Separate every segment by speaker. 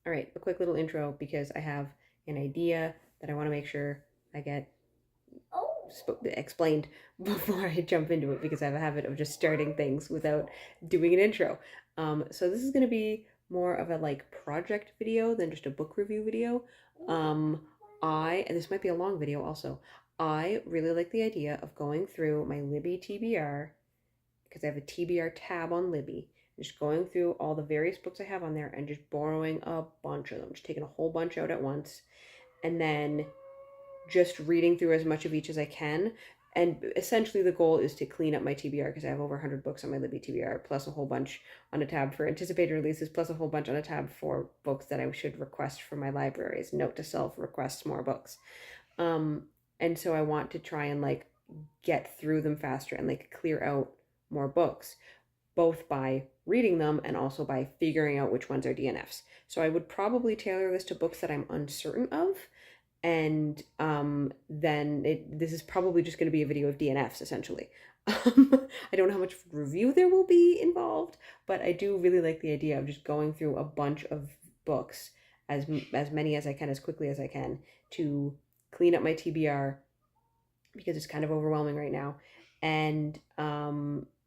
Speaker 1: All right, a quick little intro because I have an idea that I want to make sure I get explained before I jump into it because I have a habit of just starting things without doing an intro. So this is going to be more of a like project video than just a book review video. Um, and this might be a long video also. I really like the idea of going through my Libby TBR because I have a TBR tab on Libby. Just going through all the various books I have on there and just borrowing a bunch of them, just taking a whole bunch out at once, and then just reading through as much of each as I can. And essentially, the goal is to clean up my TBR because I have over 100 books on my Libby TBR, plus a whole bunch on a tab for anticipated releases, plus a whole bunch on a tab for books that I should request from my libraries. Note to self: request more books. Um, and so I want to try and like get through them faster and like clear out more books, both by reading them and also by figuring out which ones are DNFs. So I would probably tailor this to books that I'm uncertain of, and then this is probably just going to be a video of DNFs essentially. I don't know how much review there will be involved, but I do really like the idea of just going through a bunch of books, as many as I can, as quickly as I can, to clean up my TBR because it's kind of overwhelming right now, and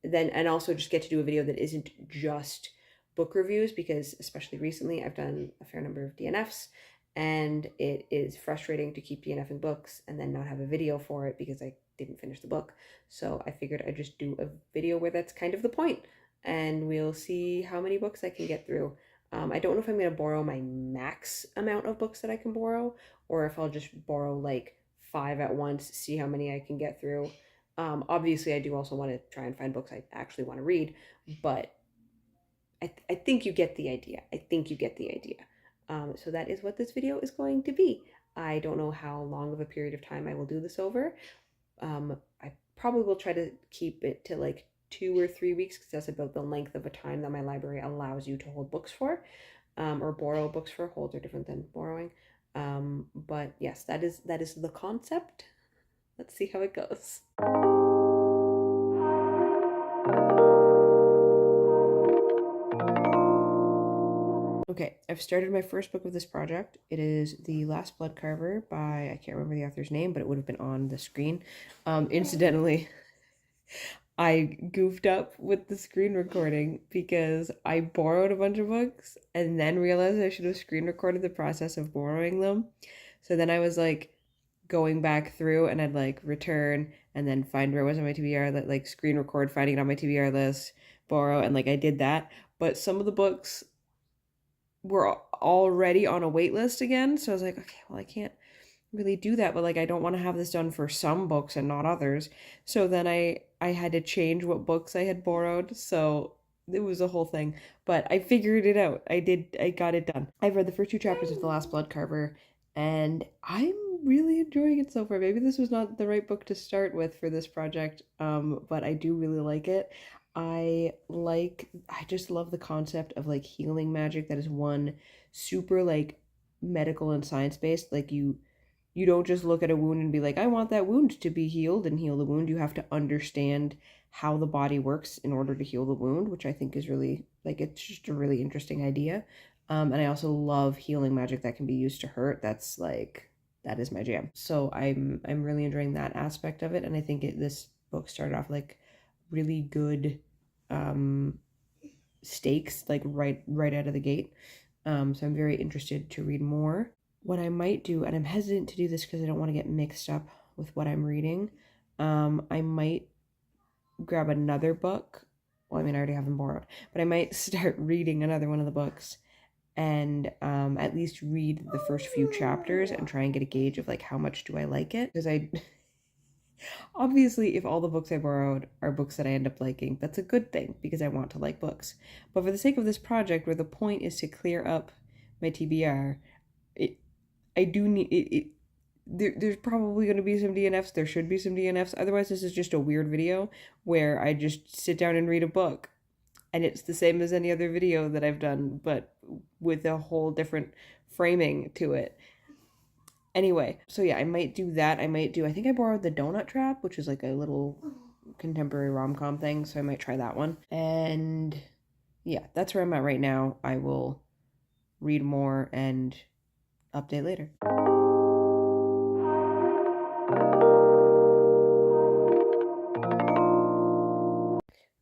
Speaker 1: then and also just get to do a video that isn't just book reviews because especially recently I've done a fair number of DNFs and it is frustrating to keep DNFing books and then not have a video for it because I didn't finish the book. So I figured I'd just do a video where that's kind of the point, and we'll see how many books I can get through. I don't know if I'm going to borrow my max amount of books that I can borrow or if I'll just borrow like 5 at once, see how many I can get through. Obviously, I do also want to try and find books I actually want to read, but I think you get the idea. I think you get the idea. So that is what this video is going to be. I don't know how long of a period of time I will do this over. I probably will try to keep it to like 2 or 3 weeks because that's about the length of a time that my library allows you to hold books for, or borrow books for. Holds are different than borrowing. But yes, that is the concept. Let's see how it goes. Okay, I've started my first book of this project. It is The Last Blood Carver by, I can't remember the author's name, but it would have been on the screen. Incidentally, I goofed up with the screen recording because I borrowed a bunch of books and then realized I should have screen recorded the process of borrowing them. So then I was like going back through and I'd like return and then find where it was on my TBR, like screen record, finding it on my TBR list, borrow, and like I did that. But some of the books were already on a wait list again. So I was like, okay, well, I can't really do that, but like I don't want to have this done for some books and not others. So then I had to change what books I had borrowed. So it was a whole thing, but I figured it out. I got it done. I've read the first 2 chapters of The Last Blood Carver and I'm really enjoying it so far. Maybe this was not the right book to start with for this project, but I do really like it. I just love the concept of like healing magic that is one super like medical and science based. Like you don't just look at a wound and be like, I want that wound to be healed and heal the wound. You have to understand how the body works in order to heal the wound, which I think is really like it's just a really interesting idea. And I also love healing magic that can be used to hurt. That's like that is my jam. So I'm really enjoying that aspect of it, and I think this book started off like really good stakes like right out of the gate. So I'm very interested to read more. What I might do, and I'm hesitant to do this because I don't want to get mixed up with what I'm reading, I might grab another book. Well, I mean, I already have them borrowed, but I might start reading another one of the books and at least read the first few chapters and try and get a gauge of like how much do I like it, because I obviously if all the books I borrowed are books that I end up liking, that's a good thing because I want to like books. But for the sake of this project where the point is to clear up my TBR, I do need it. There's probably going to be some DNFs. There should be some DNFs. Otherwise, this is just a weird video where I just sit down and read a book. And it's the same as any other video that I've done, but with a whole different framing to it. Anyway, so yeah, I might do that. I think I borrowed The Donut Trap, which is like a little contemporary rom-com thing. So I might try that one. And yeah, that's where I'm at right now. I will read more and update later.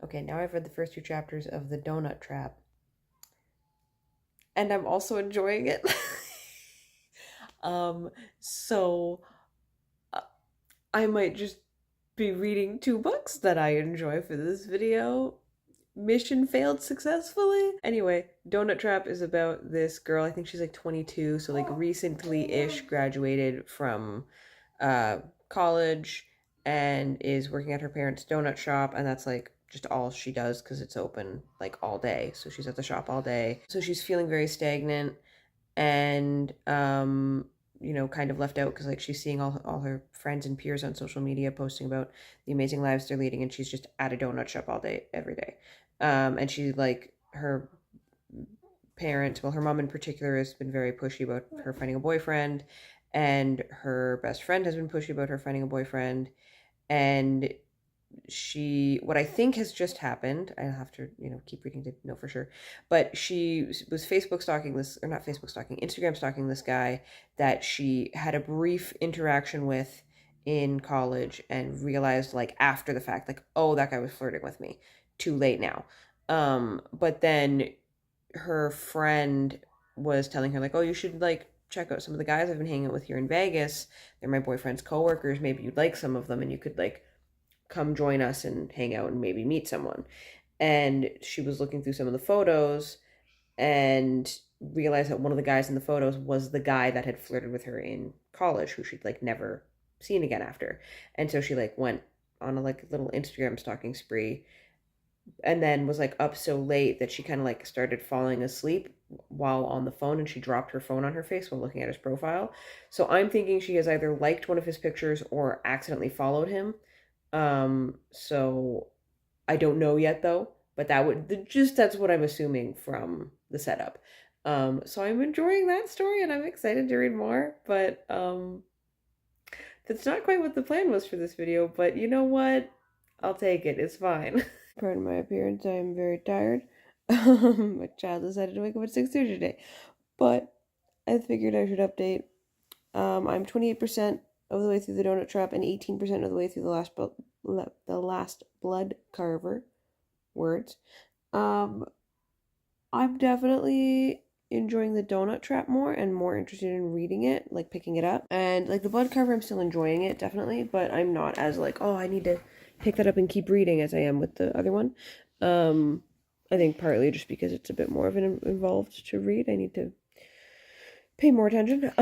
Speaker 1: Okay, now I've read the first 2 chapters of The Donut Trap, and I'm also enjoying it. So I might just be reading 2 books that I enjoy for this video. Mission failed successfully. Anyway, Donut Trap is about this girl. I think she's like 22, so like recently-ish graduated from college and is working at her parents' donut shop, and that's like just all she does because it's open like all day. So she's at the shop all day. So she's feeling very stagnant and kind of left out because like she's seeing all her friends and peers on social media posting about the amazing lives they're leading, and she's just at a donut shop all day every day. And she like her parents, well, her mom in particular has been very pushy about her finding a boyfriend, and her best friend has been pushy about her finding a boyfriend. And what I think has just happened, I'll have to, keep reading to know for sure, but she was Facebook stalking this, or not Facebook stalking, Instagram stalking this guy that she had a brief interaction with in college and realized like after the fact, like, oh, that guy was flirting with me. Too late now. But then her friend was telling her like, oh, you should like check out some of the guys I've been hanging out with here in Vegas. They're my boyfriend's coworkers. Maybe you'd like some of them and you could like come join us and hang out and maybe meet someone. And she was looking through some of the photos and realized that one of the guys in the photos was the guy that had flirted with her in college, who she'd like never seen again after. And so she like went on a like little Instagram stalking spree, and then was like up so late that she kind of like started falling asleep while on the phone, and she dropped her phone on her face while looking at his profile. So I'm thinking she has either liked one of his pictures or accidentally followed him. So I don't know yet though, but that's what I'm assuming from the setup. So I'm enjoying that story and I'm excited to read more, but that's not quite what the plan was for this video, but you know what? I'll take it. It's fine. Pardon my appearance, I am very tired. My child decided to wake up at 6:30 today, but I figured I should update. I'm 28% of the way through the Donut Trap and 18% of the way through the last Blood Carver. Words. I'm definitely enjoying the Donut Trap more and more interested in reading it, like picking it up. And like the Blood Carver, I'm still enjoying it definitely, but I'm not as like, oh, I need to pick that up and keep reading as I am with the other one. I think partly just because it's a bit more of an involved to read. I need to pay more attention.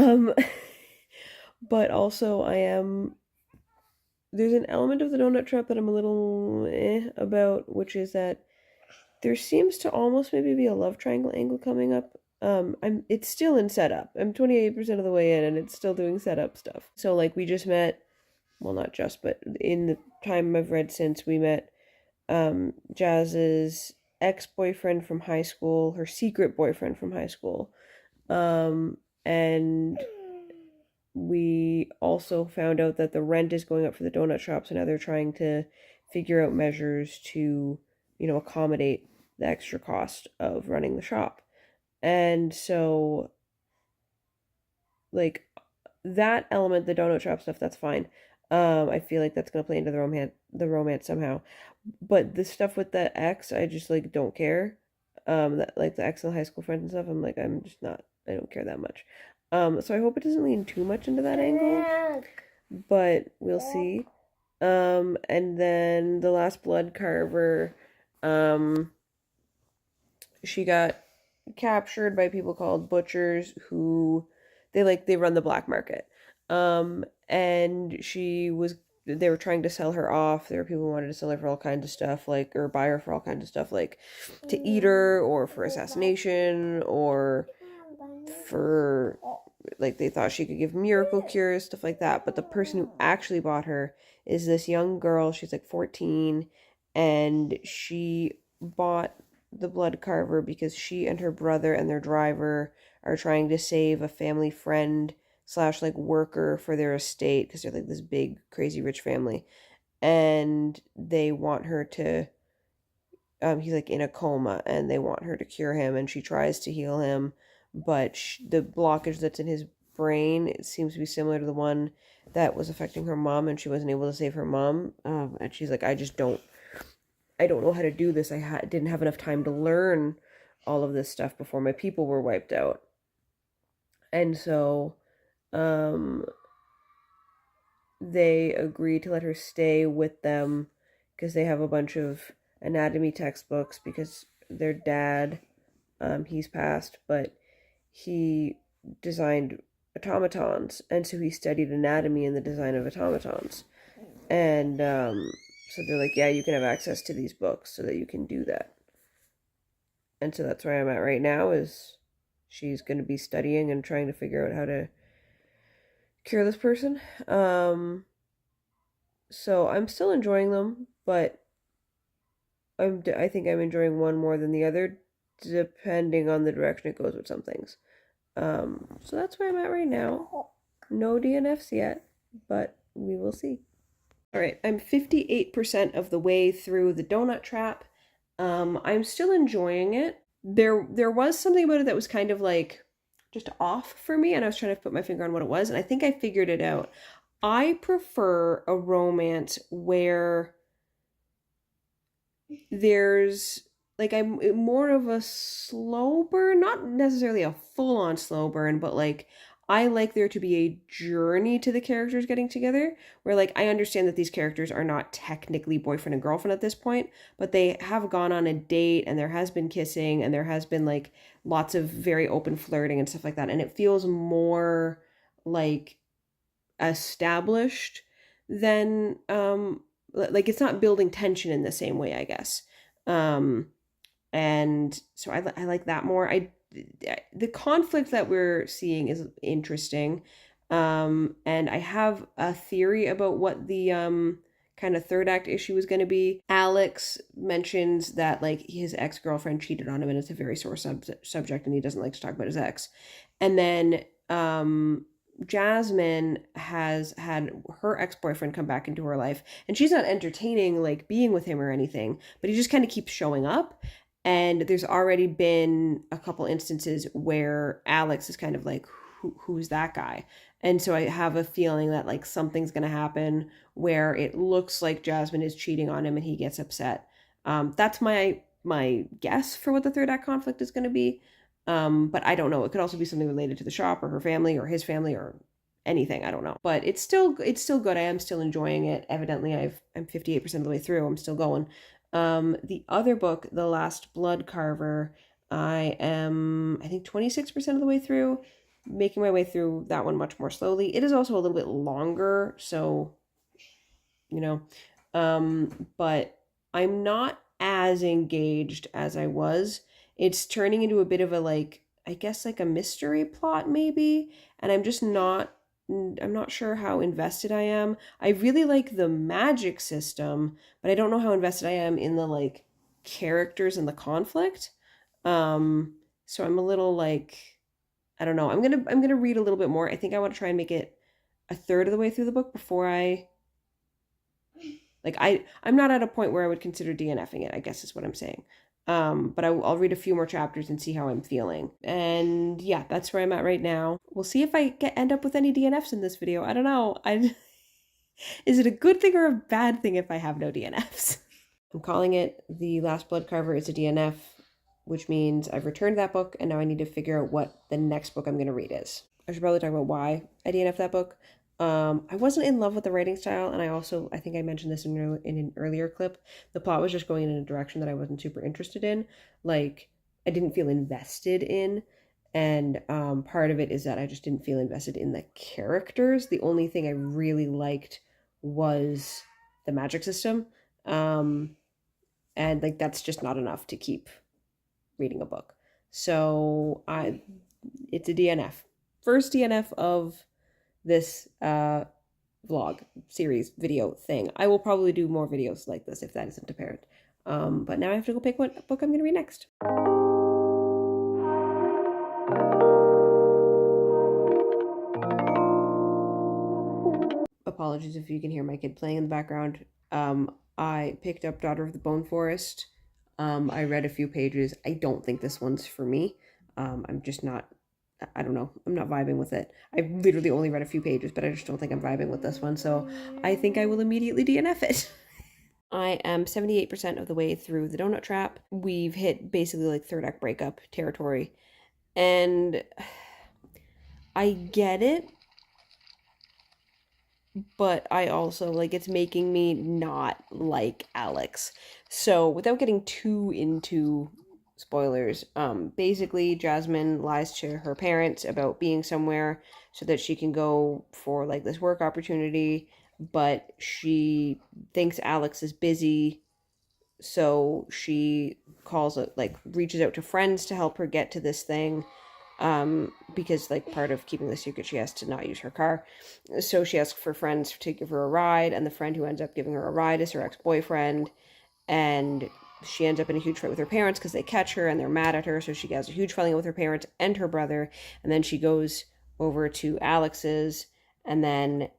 Speaker 1: But also there's an element of the Donut Trap that I'm a little about, which is that there seems to almost maybe be a love triangle angle coming up. It's still in setup. I'm 28% of the way in and it's still doing setup stuff. So like we just met, well, not just, but in the time I've read since, we met Jazz's ex-boyfriend from high school, her secret boyfriend from high school. And we also found out that the rent is going up for the donut shop, so now they're trying to figure out measures to, accommodate the extra cost of running the shop. And so, like, that element, the donut shop stuff, that's fine. I feel like that's gonna play into the romance somehow. But the stuff with the ex, I just like don't care. That like the ex and high school friends and stuff, I'm like, I don't care that much. So I hope it doesn't lean too much into that angle, but we'll see. And then the last Blood Carver, she got captured by people called butchers who they run the black market. And they were trying to sell her off. There were people who wanted to sell her for all kinds of stuff, like, or buy her for all kinds of stuff, like to eat her or for assassination or for, like, they thought she could give miracle cures, stuff like that. But the person who actually bought her is this young girl. She's like 14, and she bought the Blood Carver because she and her brother and their driver are trying to save a family friend / like worker for their estate, because they're like this big crazy rich family, and they want her to he's like in a coma and they want her to cure him, and she tries to heal him, but the blockage that's in his brain, it seems to be similar to the one that was affecting her mom, and she wasn't able to save her mom. And she's like, I don't know how to do this. Didn't have enough time to learn all of this stuff before my people were wiped out. And so, they agree to let her stay with them because they have a bunch of anatomy textbooks because their dad, he's passed, but he designed automatons, and so he studied anatomy and the design of automatons. And so they're like, yeah, you can have access to these books so that you can do that. And so that's where I'm at right now, is she's going to be studying and trying to figure out how to cure this person. So I'm still enjoying them, but I think I'm enjoying one more than the other, depending on the direction it goes with some things. So that's where I'm at right now. No DNFs yet, but we will see. All right, I'm 58% of the way through The Donut Trap. I'm still enjoying it. There was something about it that was kind of like just off for me, and I was trying to put my finger on what it was, and I think I figured it out. I prefer a romance where there's like, I'm more of a slow burn, not necessarily a full-on slow burn, but like I like there to be a journey to the characters getting together, where like I understand that these characters are not technically boyfriend and girlfriend at this point, but they have gone on a date and there has been kissing and there has been like lots of very open flirting and stuff like that, and it feels more like established than like it's not building tension in the same way, I guess. And so I like that more. The conflict that we're seeing is interesting. And I have a theory about what the kind of third act issue is going to be. Alex mentions that like his ex-girlfriend cheated on him and it's a very sore subject and he doesn't like to talk about his ex. And then Jasmine has had her ex-boyfriend come back into her life, and she's not entertaining like being with him or anything, but he just kind of keeps showing up. And there's already been a couple instances where Alex is kind of like, who's that guy? And so I have a feeling that like something's going to happen where it looks like Jasmine is cheating on him and he gets upset. That's my guess for what the third act conflict is going to be. But I don't know. It could also be something related to the shop or her family or his family or anything. I don't know. But it's still good. I am still enjoying it. Evidently, I'm 58% of the way through. I'm still going. The other book, The Last Blood Carver, I am, I think, 26% of the way through, making my way through that one much more slowly. It is also a little bit longer, so, you know, but I'm not as engaged as I was. It's turning into a bit of a, like, I guess like a mystery plot maybe, and I'm not sure how invested I am. I really like the magic system, but I don't know how invested I am in the like characters and the conflict. So I'm a little like, I don't know. I'm gonna read a little bit more. I think I want to try and make it a third of the way through the book before I'm not at a point where I would consider DNFing it, I guess is what I'm saying. But I'll read a few more chapters and see how I'm feeling. And yeah, that's where I'm at right now. We'll see if I end up with any DNFs in this video. I don't know. Is it a good thing or a bad thing if I have no DNFs? I'm calling it The Last Blood Carver is a DNF, which means I've returned that book and now I need to figure out what the next book I'm going to read is. I should probably talk about why I DNF'd that book. I wasn't in love with the writing style, and I think I mentioned this in an earlier clip. The plot was just going in a direction that I wasn't super interested in. Like, I didn't feel invested in, and part of it is that I just didn't feel invested in the characters. The only thing I really liked was the magic system, and like that's just not enough to keep reading a book. So it's a DNF. First DNF of this vlog series video thing. I will probably do more videos like this if that isn't apparent. But now I have to go pick what book I'm going to read next. Apologies if you can hear my kid playing in the background. I picked up Daughter of the Bone Forest. I read a few pages. I don't think this one's for me. I'm just not I don't know. I'm not vibing with it. I've literally only read a few pages, but I just don't think I'm vibing with this one. So I think I will immediately DNF it. I am 78% of the way through The Donut Trap. We've hit basically like third act breakup territory. And I get it, but I also like it's making me not like Alex. So without getting too into spoilers, basically Jasmine lies to her parents about being somewhere so that she can go for like this work opportunity, but she thinks Alex is busy, so she calls it like reaches out to friends to help her get to this thing, because like part of keeping the secret she has to not use her car. So she asks for friends to give her a ride, and the friend who ends up giving her a ride is her ex-boyfriend, and she ends up in a huge fight with her parents because they catch her and they're mad at her, so she has a huge falling out with her parents and her brother, and then she goes over to Alex's, and then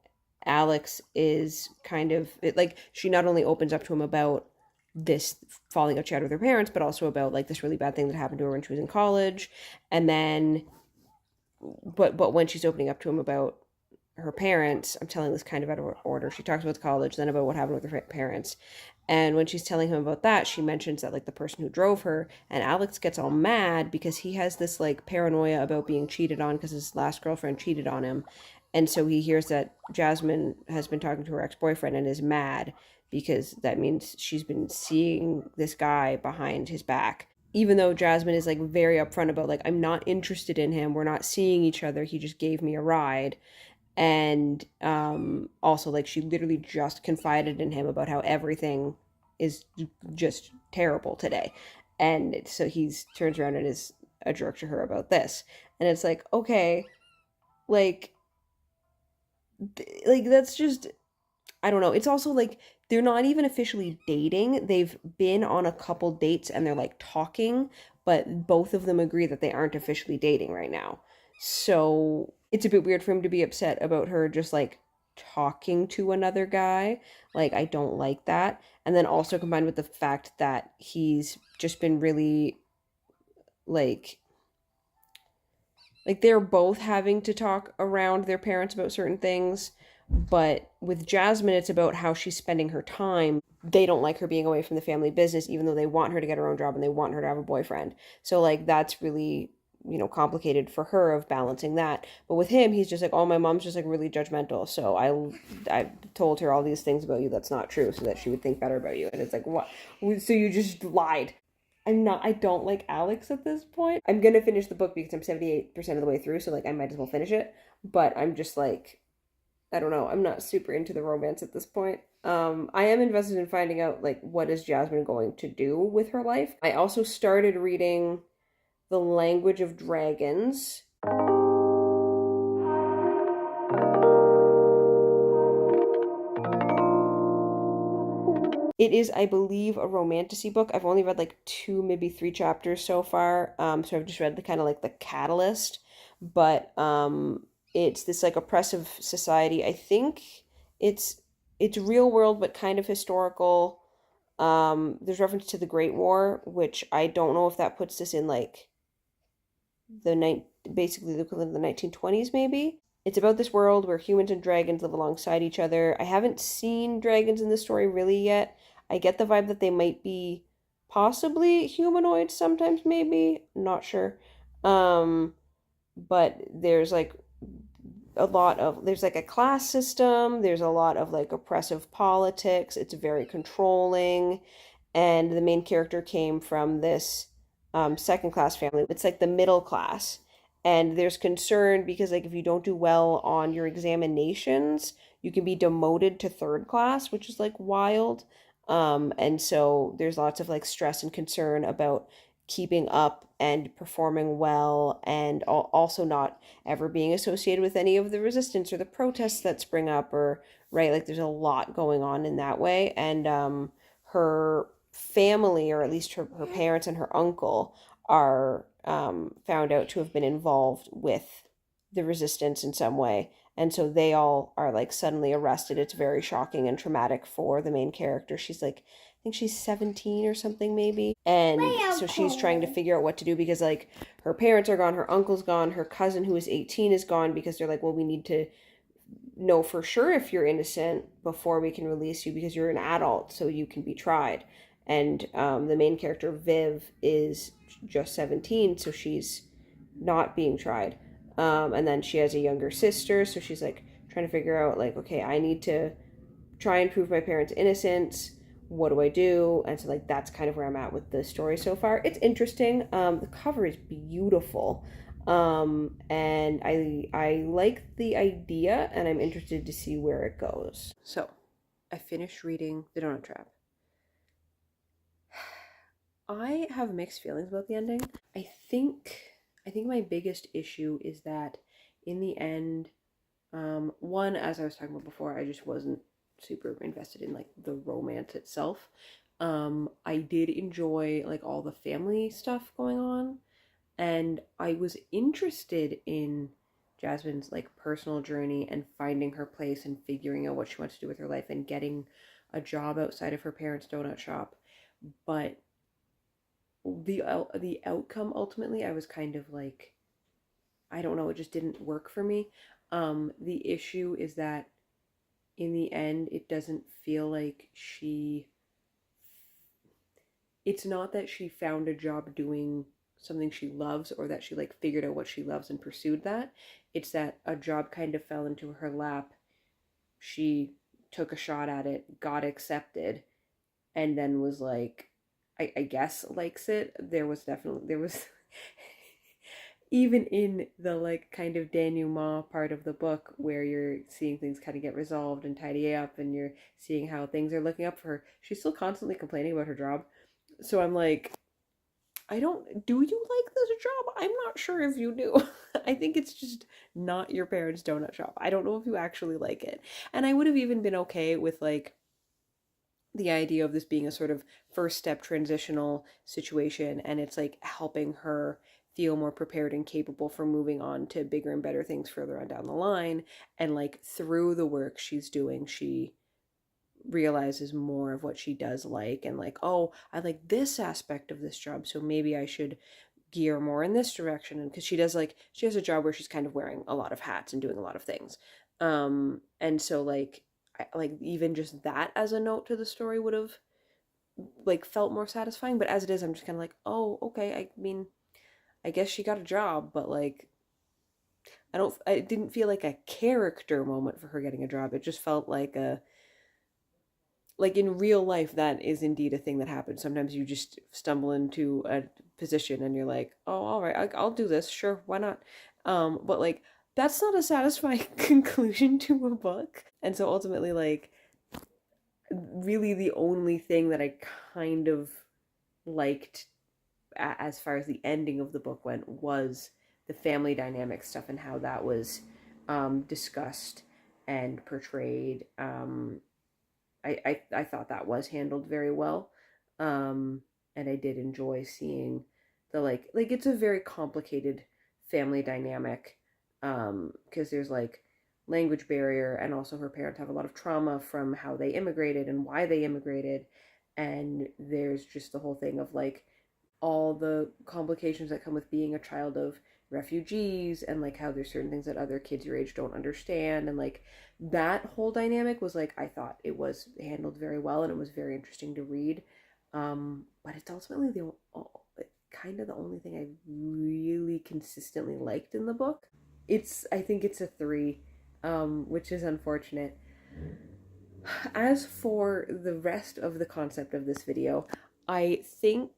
Speaker 1: Alex is kind of like she not only opens up to him about this falling out she had with her parents, but also about like this really bad thing that happened to her when she was in college. And then but when she's opening up to him about her parents, I'm telling this kind of out of order. She talks about college, then about what happened with her parents. And when she's telling him about that, she mentions that like the person who drove her, and Alex gets all mad because he has this like paranoia about being cheated on because his last girlfriend cheated on him. And so he hears that Jasmine has been talking to her ex-boyfriend and is mad because that means she's been seeing this guy behind his back. Even though Jasmine is like very upfront about like I'm not interested in him, we're not seeing each other, he just gave me a ride. And also like she literally just confided in him about how everything is just terrible today, and so he's turns around and is a jerk to her about this. And it's like, okay, like like that's just, I don't know. It's also like they're not even officially dating. They've been on a couple dates and they're like talking, but both of them agree that they aren't officially dating right now. So it's a bit weird for him to be upset about her just like talking to another guy. Like, I don't like that. And then also combined with the fact that he's just been really like they're both having to talk around their parents about certain things. But with Jasmine, it's about how she's spending her time. They don't like her being away from the family business, even though they want her to get her own job and they want her to have a boyfriend. So, like, that's really, complicated for her of balancing that. But with him, he's just like, oh, my mom's just like really judgmental. So I told her all these things about you that's not true so that she would think better about you. And it's like, what? So you just lied. I don't like Alex at this point. I'm gonna finish the book because I'm 78% of the way through, so like I might as well finish it. But I'm just like, I don't know, I'm not super into the romance at this point. I am invested in finding out like what is Jasmine going to do with her life. I also started reading The Language of Dragons. It is, I believe, a romantasy book. I've only read like two, maybe three chapters so far. So I've just read the kind of like the catalyst. But it's this like oppressive society. I think it's it's real world but kind of historical. There's reference to the Great War, which I don't know if that puts this in like the night basically the equivalent of the 1920s maybe. It's about this world where humans and dragons live alongside each other. I haven't seen dragons in the story really yet. I get the vibe that they might be possibly humanoids sometimes, maybe. Not sure. Um, but there's like there's like a class system, there's a lot of like oppressive politics. It's very controlling, and the main character came from this second class family. It's like the middle class, and there's concern because like if you don't do well on your examinations, you can be demoted to third class, which is like wild. And so there's lots of like stress and concern about keeping up and performing well, and also not ever being associated with any of the resistance or the protests that spring up, or right, like there's a lot going on in that way. And her family, or at least her parents and her uncle, are found out to have been involved with the resistance in some way. And so they all are like suddenly arrested. It's very shocking and traumatic for the main character. She's like think she's 17 or something maybe. And so she's trying to figure out what to do because like her parents are gone, her uncle's gone, her cousin who is 18 is gone because they're like, well, we need to know for sure if you're innocent before we can release you because you're an adult, so you can be tried. And the main character, Viv, is just 17, so she's not being tried. And then she has a younger sister, so she's like trying to figure out, like, okay, I need to try and prove my parents' innocence. What do I do? And so, like, that's kind of where I'm at with the story so far. It's interesting. The cover is beautiful. And I like the idea, and I'm interested to see where it goes. So, I finished reading The Donut Trap. I have mixed feelings about the ending. I think my biggest issue is that in the end, one, as I was talking about before, I just wasn't super invested in like the romance itself. I did enjoy like all the family stuff going on, and I was interested in Jasmine's like personal journey and finding her place and figuring out what she wants to do with her life and getting a job outside of her parents' donut shop. But the outcome ultimately, I was kind of like, I don't know, it just didn't work for me. The issue is that in the end, it doesn't feel like it's not that she found a job doing something she loves or that she like figured out what she loves and pursued that. It's that a job kind of fell into her lap. She took a shot at it, got accepted, and then was like, I guess likes it. There was even in the like kind of denouement part of the book where you're seeing things kind of get resolved and tidy up and you're seeing how things are looking up for her, she's still constantly complaining about her job. So I'm like, do you like this job? I'm not sure if you do. I think it's just not your parents' donut shop. I don't know if you actually like it. And I would have even been okay with like the idea of this being a sort of first step transitional situation, and it's like helping her feel more prepared and capable for moving on to bigger and better things further on down the line. And like through the work she's doing, she realizes more of what she does like, and like, oh, I like this aspect of this job, so maybe I should gear more in this direction. And because she has a job where she's kind of wearing a lot of hats and doing a lot of things, and so like like even just that as a note to the story would have like felt more satisfying. But as it is, I'm just kind of like, oh, okay, I mean, I guess she got a job, but like it didn't feel like a character moment for her getting a job. It just felt like like in real life, that is indeed a thing that happens. Sometimes you just stumble into a position and you're like, oh, all right, I'll do this. Sure, why not? But like, that's not a satisfying conclusion to a book. And so ultimately, like, really the only thing that I kind of liked as far as the ending of the book went was the family dynamic stuff and how that was discussed and portrayed. I thought that was handled very well. And I did enjoy seeing the like it's a very complicated family dynamic, because there's like language barrier, and also her parents have a lot of trauma from how they immigrated and why they immigrated, and there's just the whole thing of like all the complications that come with being a child of refugees, and like how there's certain things that other kids your age don't understand, and like that whole dynamic was like, I thought it was handled very well and it was very interesting to read. But it's ultimately kind of the only thing I really consistently liked in the book. I think it's a 3, which is unfortunate. As for the rest of the concept of this video, I think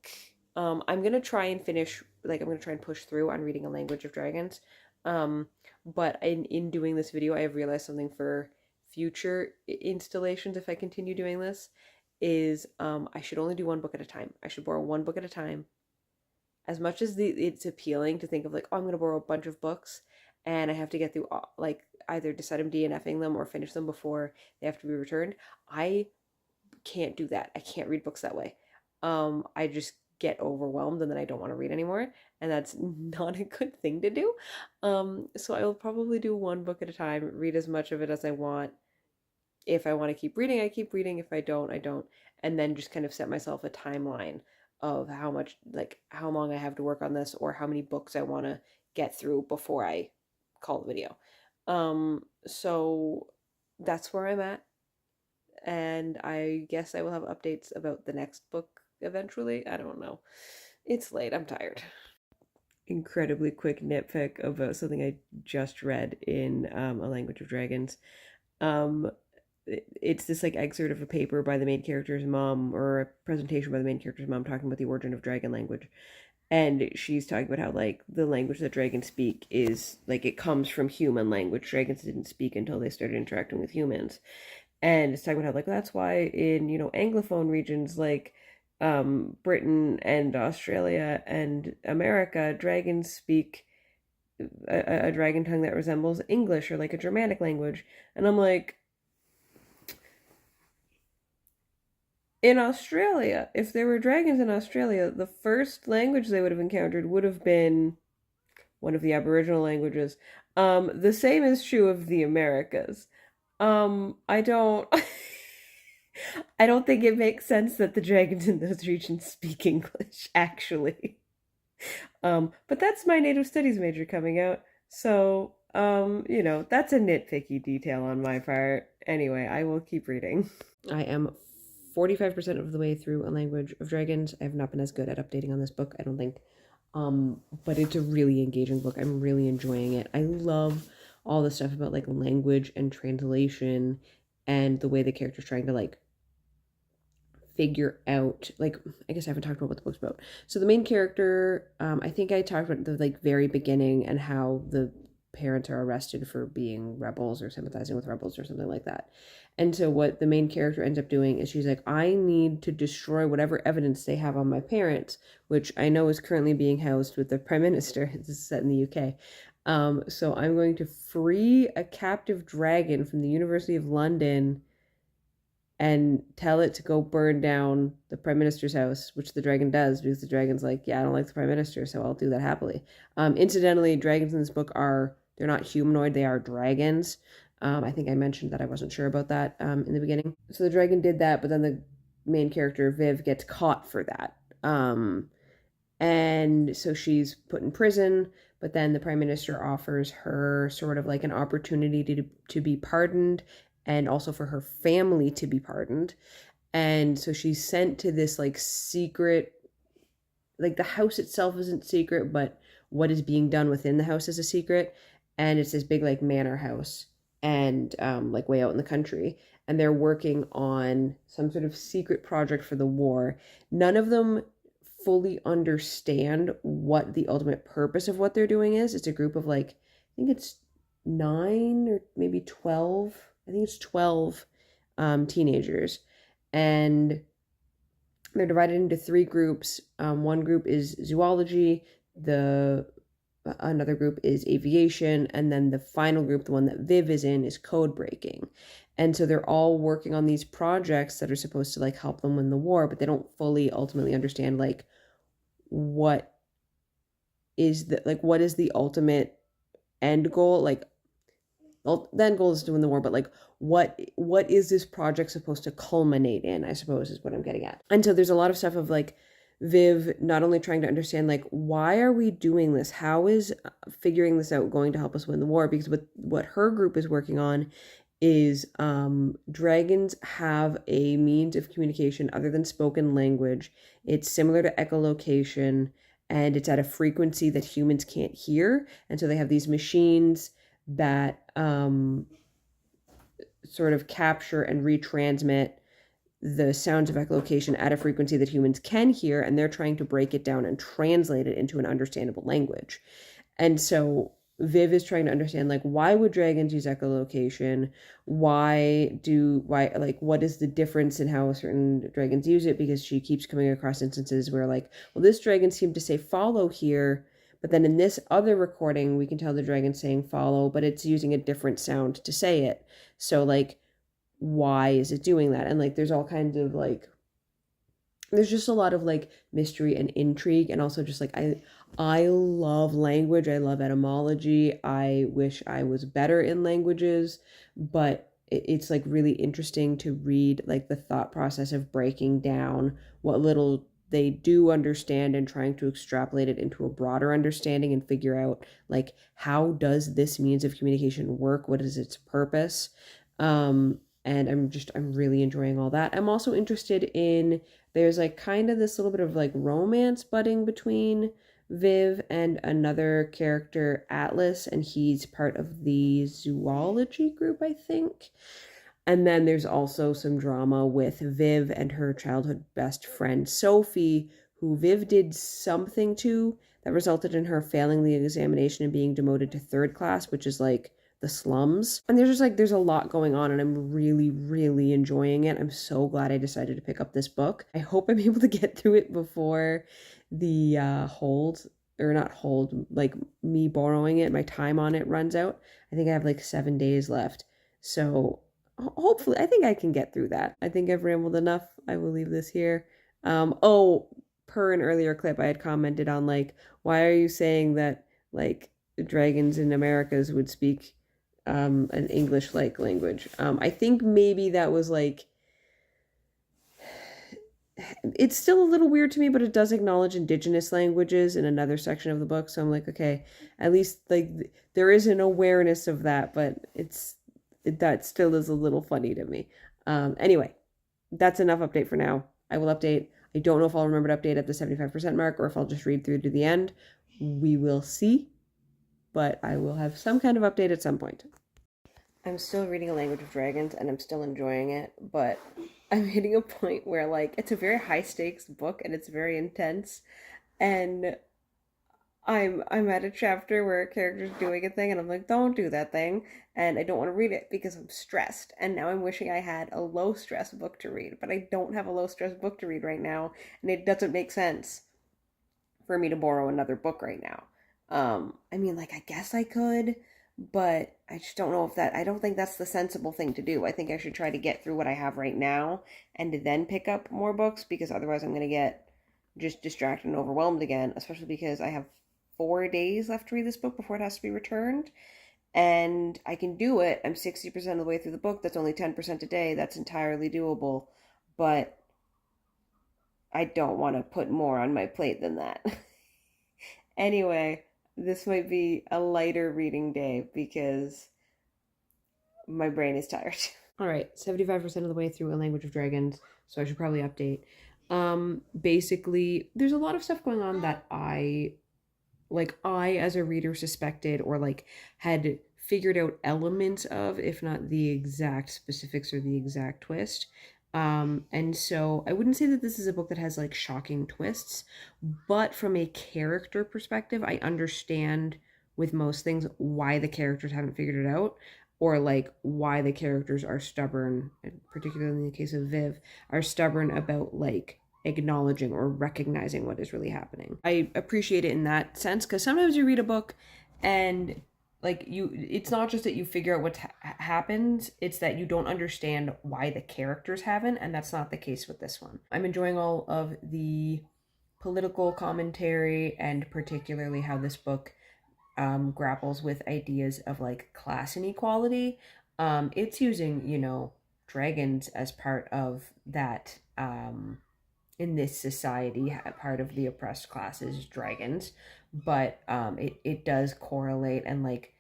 Speaker 1: I'm gonna try and finish, like I'm gonna try and push through on reading A Language of Dragons. But in doing this video, I have realized something for future installations, if I continue doing this, is I should only do one book at a time. I should borrow one book at a time. As much as it's appealing to think of like, oh, I'm gonna borrow a bunch of books and I have to get through like either decide I'm DNFing them or finish them before they have to be returned, I can't do that. I can't read books that way. I just get overwhelmed and then I don't want to read anymore, and that's not a good thing to do. So I will probably do one book at a time, read as much of it as I want,
Speaker 2: If I want to keep reading, I keep reading. If I don't, I don't. And then just kind of set myself a timeline of how much, like how long I have to work on this or how many books I want to get through before I call the video. So that's where I'm at. And I guess I will have updates about the next book eventually. I don't know. It's late. I'm tired. Incredibly quick nitpick about something I just read in A Language of Dragons. Um, it's this like excerpt of a paper by the main character's mom, or a presentation by the main character's mom, talking about the origin of dragon language. And she's talking about how like the language that dragons speak is like it comes from human language. Dragons didn't speak until they started interacting with humans. And it's talking about how like that's why in, you know, anglophone regions like Britain and Australia and America, dragons speak a dragon tongue that resembles English or like a Germanic language. And I'm like, in Australia, if there were dragons in Australia, the first language they would have encountered would have been one of the Aboriginal languages. The same is true of the Americas. I don't I don't think it makes sense that the dragons in those regions speak English, actually. But that's my native studies major coming out. So, you know, that's a nitpicky detail on my part. Anyway, I will keep reading. I am 45% of the way through A Language of Dragons. I have not been as good at updating on this book, I don't think. But it's a really engaging book. I'm really enjoying it. I love all the stuff about like language and translation and the way the character's trying to like figure out, like, I guess I haven't talked about what the book's about. So the main character, I think I talked about the like very beginning and how the parents are arrested for being rebels or sympathizing with rebels or something like that. And so what the main character ends up doing is she's like, I need to destroy whatever evidence they have on my parents, which I know is currently being housed with the Prime Minister. This is set in the UK. So I'm going to free a captive dragon from the University of London and tell it to go burn down the Prime Minister's house, which the dragon does, because the dragon's like, yeah, I don't like the Prime Minister, so I'll do that happily. Incidentally, dragons in this book they're not humanoid, they are dragons. I think I mentioned that I wasn't sure about that in the beginning. So the dragon did that, but then the main character, Viv, gets caught for that. And so she's put in prison, but then the Prime Minister offers her sort of like an opportunity to be pardoned and also for her family to be pardoned. And so she's sent to this like secret, like the house itself isn't secret, but what is being done within the house is a secret. And it's this big like manor house and like way out in the country. And they're working on some sort of secret project for the war. None of them fully understand what the ultimate purpose of what they're doing is. It's a group of like, I think it's 9 or maybe 12. I think it's 12 teenagers. And they're divided into 3 groups. One group is zoology, another group is aviation, and then the final group, the one that Viv is in, is code breaking. And so they're all working on these projects that are supposed to like help them win the war, but they don't fully ultimately understand like what is the ultimate end goal. Like, well, the end goal is to win the war, but like what is this project supposed to culminate in, I suppose, is what I'm getting at. And so there's a lot of stuff of like Viv not only trying to understand like, why are we doing this, how is figuring this out going to help us win the war, because what her group is working on is dragons have a means of communication other than spoken language. It's similar to echolocation, and it's at a frequency that humans can't hear. And so they have these machines that sort of capture and retransmit the sounds of echolocation at a frequency that humans can hear, and they're trying to break it down and translate it into an understandable language. And so Viv is trying to understand, like, why would dragons use echolocation? Why, like, what is the difference in how certain dragons use it? Because she keeps coming across instances where, like, well, this dragon seemed to say follow here, but then in this other recording, we can tell the dragon saying follow, but it's using a different sound to say it. So, like, why is it doing that? And, like, there's all kinds of, like, there's just a lot of, like, mystery and intrigue, and also just, like, I love language. I love etymology. I wish I was better in languages, but it's like really interesting to read like the thought process of breaking down what little they do understand and trying to extrapolate it into a broader understanding and figure out like how does this means of communication work, what is its purpose. And I'm really enjoying all that. I'm also interested in, there's like kind of this little bit of like romance budding between Viv and another character, Atlas, and he's part of the zoology group, I think. And then there's also some drama with Viv and her childhood best friend, Sophie, who Viv did something to that resulted in her failing the examination and being demoted to third class, which is like the slums. And there's just like, there's a lot going on, and I'm really, really enjoying it. I'm so glad I decided to pick up this book. I hope I'm able to get through it before the hold, or not hold, like me borrowing it, my time on it runs out. I think I have like 7 days left. So hopefully, I think I can get through that. I think I've rambled enough. I will leave this here. Oh, per an earlier clip, I had commented on like, why are you saying that like dragons in Americas would speak an English-like language? I think maybe that was like, it's still a little weird to me, but it does acknowledge indigenous languages in another section of the book. So I'm like, okay, at least like there is an awareness of that, but that still is a little funny to me. Anyway, that's enough update for now. I will update. I don't know if I'll remember to update at the 75% mark or if I'll just read through to the end. We will see, but I will have some kind of update at some point. I'm still reading A Language of Dragons and I'm still enjoying it, but I'm hitting a point where like it's a very high stakes book and it's very intense, and I'm at a chapter where a character's doing a thing and I'm like, don't do that thing, and I don't want to read it because I'm stressed. And now I'm wishing I had a low stress book to read, but I don't have a low stress book to read right now, and it doesn't make sense for me to borrow another book right now. I mean, like, I guess I could, but I just don't know if that, I don't think that's the sensible thing to do. I think I should try to get through what I have right now and then pick up more books, because otherwise I'm going to get just distracted and overwhelmed again, especially because I have 4 days left to read this book before it has to be returned. And I can do it. I'm 60% of the way through the book. That's only 10% a day. That's entirely doable. But I don't want to put more on my plate than that. Anyway, this might be a lighter reading day because my brain is tired. All right, 75% of the way through A Language of Dragons, so I should probably update. Basically, there's a lot of stuff going on that I as a reader suspected or like had figured out elements of, if not the exact specifics or the exact twist. And so I wouldn't say that this is a book that has like shocking twists, but from a character perspective, I understand with most things why the characters haven't figured it out, or like why the characters are stubborn, particularly in the case of Viv, are stubborn about like acknowledging or recognizing what is really happening. I appreciate it in that sense, because sometimes you read a book and like it's not just that you figure out what happens, it's that you don't understand why the characters haven't, and that's not the case with this one. I'm enjoying all of the political commentary, and particularly how this book grapples with ideas of like class inequality. It's using, dragons as part of that. In this society, part of the oppressed classes, dragons, but it does correlate, and like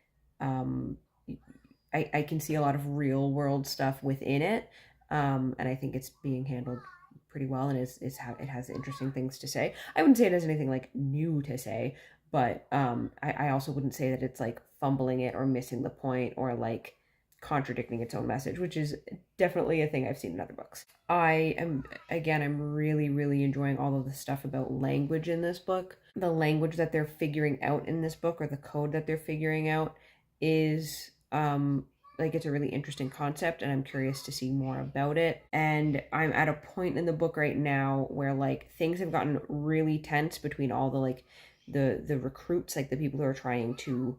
Speaker 2: I can see a lot of real world stuff within it, and I think it's being handled pretty well, and it has interesting things to say. I wouldn't say it has anything like new to say, but I also wouldn't say that it's like fumbling it or missing the point or like contradicting its own message, which is definitely a thing I've seen in other books. I'm really, really enjoying all of the stuff about language in this book. The language that they're figuring out in this book, or the code that they're figuring out, is like, it's a really interesting concept, and I'm curious to see more about it. And I'm at a point in the book right now where like things have gotten really tense between all the like the recruits, like the people who are trying to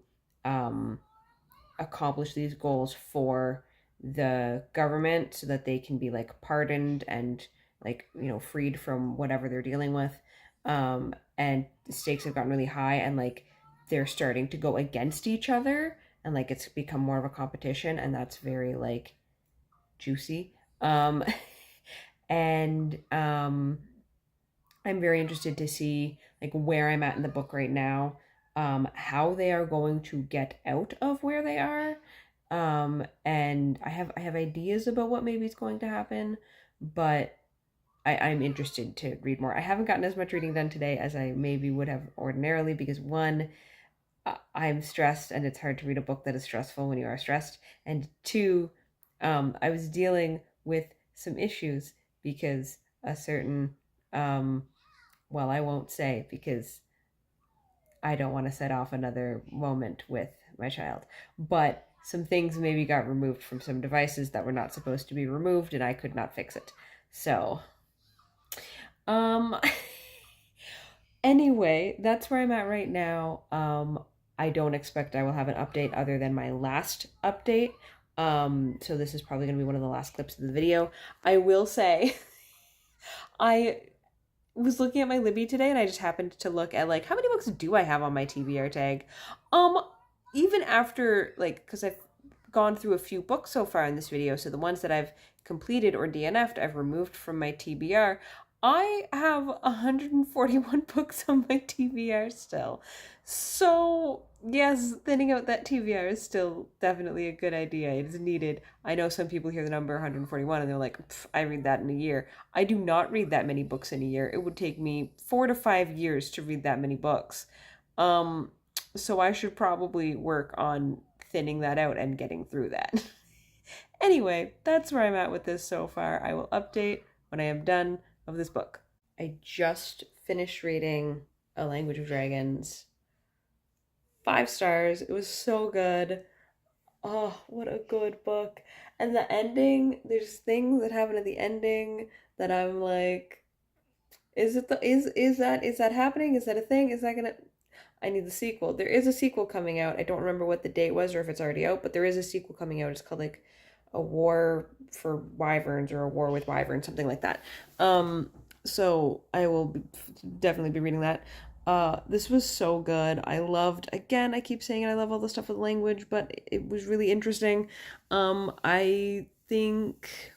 Speaker 2: accomplish these goals for the government so that they can be like pardoned and like freed from whatever they're dealing with, and the stakes have gotten really high, and like they're starting to go against each other, and like it's become more of a competition, and that's very like
Speaker 1: juicy. Um, and I'm very interested to see like where I'm at in the book right now, how they are going to get out of where they are. And I have ideas about what maybe is going to happen, but I'm interested to read more. I haven't gotten as much reading done today as I maybe would have ordinarily because one, I'm stressed and it's hard to read a book that is stressful when you are stressed. And two, I was dealing with some issues because a certain, well, I won't say because I don't want to set off another moment with my child, but some things maybe got removed from some devices that were not supposed to be removed and I could not fix it. So, um, anyway, that's where I'm at right now. I don't expect I will have an update other than my last update. So this is probably going to be one of the last clips of the video. I will say, I was looking at my Libby today and I just happened to look at like how many books do I have on my TBR tag. Um, Even after like because I've gone through a few books so far in this video, so the ones that I've completed or DNF'd, I've removed from my TBR. I have 141 books on my TBR still. So, yes, thinning out that TBR is still definitely a good idea. It is needed. I know some people hear the number 141 and they're like, I read that in a year. I do not read that many books in a year. It would take me 4 to 5 years to read that many books. So I should probably work on thinning that out and getting through that. Anyway, that's where I'm at with this so far. I will update when I am done of this book. I just finished reading A Language of Dragons. 5 stars. It was so good. Oh, what a good book. And the ending, there's things that happen at the ending that I'm like, is that happening? Is that a thing? Is that gonna I need the sequel. There is a sequel coming out. I don't remember what the date was or if it's already out, but there is a sequel coming out. It's called like A War for Wyverns or A War with Wyverns, something like that. So I will definitely be reading that. This was so good. I loved, again, I keep saying it, I love all the stuff with language, but it was really interesting. I think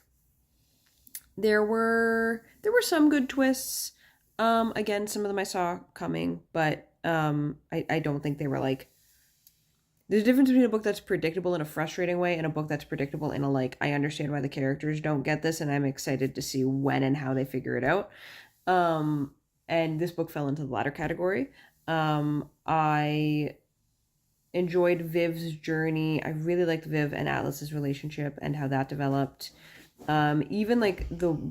Speaker 1: there were some good twists. Again, some of them I saw coming, but I don't think they were like. There's a difference between a book that's predictable in a frustrating way and a book that's predictable in a like, I understand why the characters don't get this and I'm excited to see when and how they figure it out. And this book fell into the latter category. I enjoyed Viv's journey. I really liked Viv and Atlas's relationship and how that developed. Even like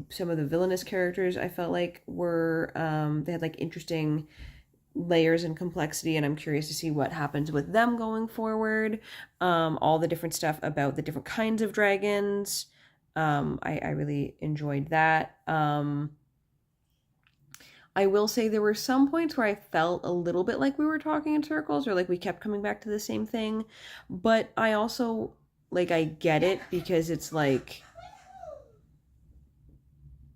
Speaker 1: some of the villainous characters I felt like were they had like interesting layers and complexity, and I'm curious to see what happens with them going forward. All the different stuff about the different kinds of dragons. I really enjoyed that. I will say there were some points where I felt a little bit like we were talking in circles or like we kept coming back to the same thing, but I also like I get it because it's like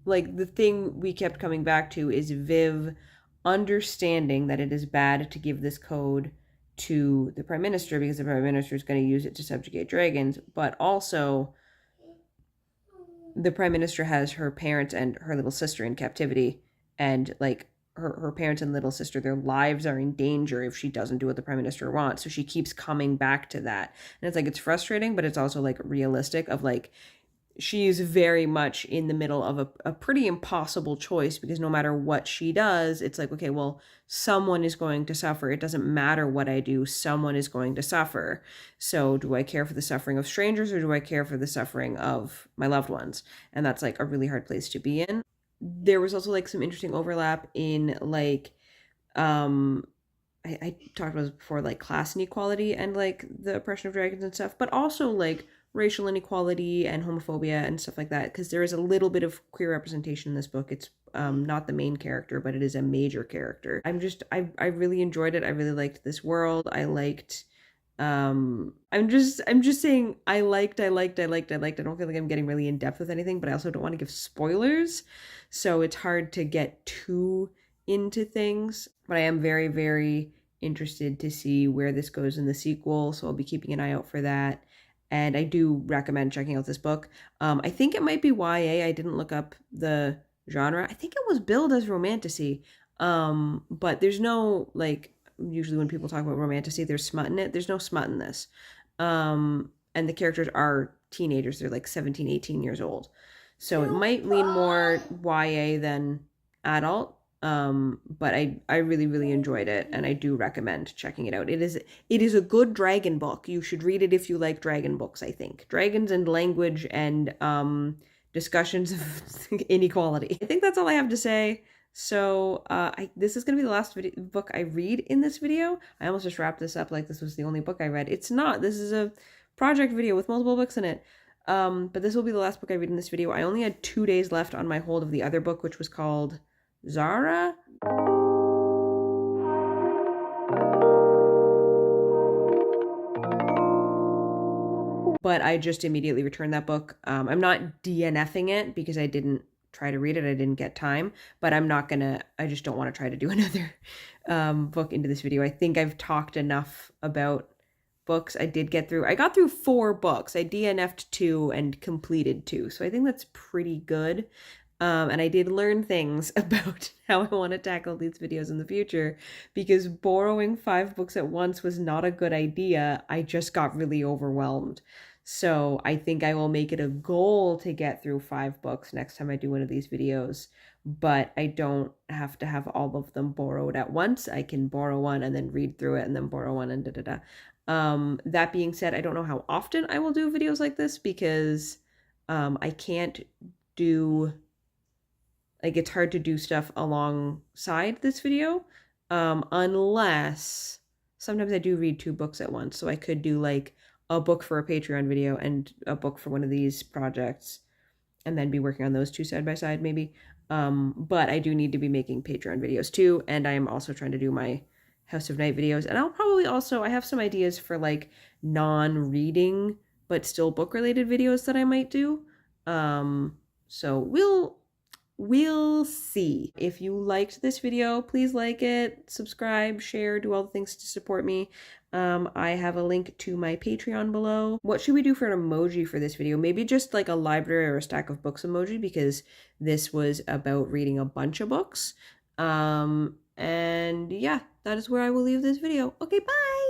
Speaker 1: the thing we kept coming back to is Viv understanding that it is bad to give this code to the prime minister because the prime minister is going to use it to subjugate dragons, but also the prime minister has her parents and her little sister in captivity, and like her parents and little sister, their lives are in danger if she doesn't do what the prime minister wants. So she keeps coming back to that, and it's like it's frustrating, but it's also like realistic of like she's very much in the middle of a pretty impossible choice because no matter what she does, it's like, okay, well, someone is going to suffer. It doesn't matter what I do, someone is going to suffer. So do I care for the suffering of strangers or do I care for the suffering of my loved ones? And that's like a really hard place to be in. There was also like some interesting overlap in like, I talked about this before, like class inequality and like the oppression of dragons and stuff, but also like racial inequality and homophobia and stuff like that, because there is a little bit of queer representation in this book. It's not the main character, but it is a major character. I really enjoyed it. I really liked this world. I liked I'm just saying I liked. I don't feel like I'm getting really in depth with anything, but I also don't want to give spoilers, so it's hard to get too into things. But I am very, very interested to see where this goes in the sequel, so I'll be keeping an eye out for that.
Speaker 2: and I do recommend checking out this book. I think it might be YA. I didn't look up the genre. I think it was billed as romantasy, but there's no, like, usually when people talk about romantasy, there's smut in it. There's no smut in this. And the characters are teenagers. They're like 17, 18 years old. So it might lean more YA than adult. But I really, really enjoyed it, and I do recommend checking it out. It is a good dragon book. You should read it if you like dragon books, I think. Dragons and language and discussions of inequality. I think that's all I have to say. So this is going to be the last book I read in this video. I almost just wrapped this up like this was the only book I read. It's not. This is a project video with multiple books in it. But this will be the last book I read in this video. I only had 2 days left on my hold of the other book, which was called Zara. But I just immediately returned that book. I'm not DNFing it because I didn't try to read it. I didn't get time, but I just don't want to try to do another book into this video. I think I've talked enough about books. I got through 4 books. I DNF'd 2 and completed 2. So I think that's pretty good. And I did learn things about how I want to tackle these videos in the future, because borrowing 5 books at once was not a good idea. I just got really overwhelmed. So I think I will make it a goal to get through 5 books next time I do one of these videos, but I don't have to have all of them borrowed at once. I can borrow one and then read through it and then borrow one and da-da-da. That being said, I don't know how often I will do videos like this, because I can't do... like, it's hard to do stuff alongside this video, unless sometimes I do read 2 books at once. So I could do like a book for a Patreon video and a book for one of these projects, and then be working on those 2 side by side maybe. But I do need to be making Patreon videos too, and I am also trying to do my House of Night videos. And I'll probably also, I have some ideas for like non-reading but still book related videos that I might do. So we'll see. If you liked this video, please like it, subscribe, share, do all the things to support me. I have a link to my Patreon below. What should we do for an emoji for this video? Maybe just like a library or a stack of books emoji, because this was about reading a bunch of books. And yeah, that is where I will leave this video. Okay, bye!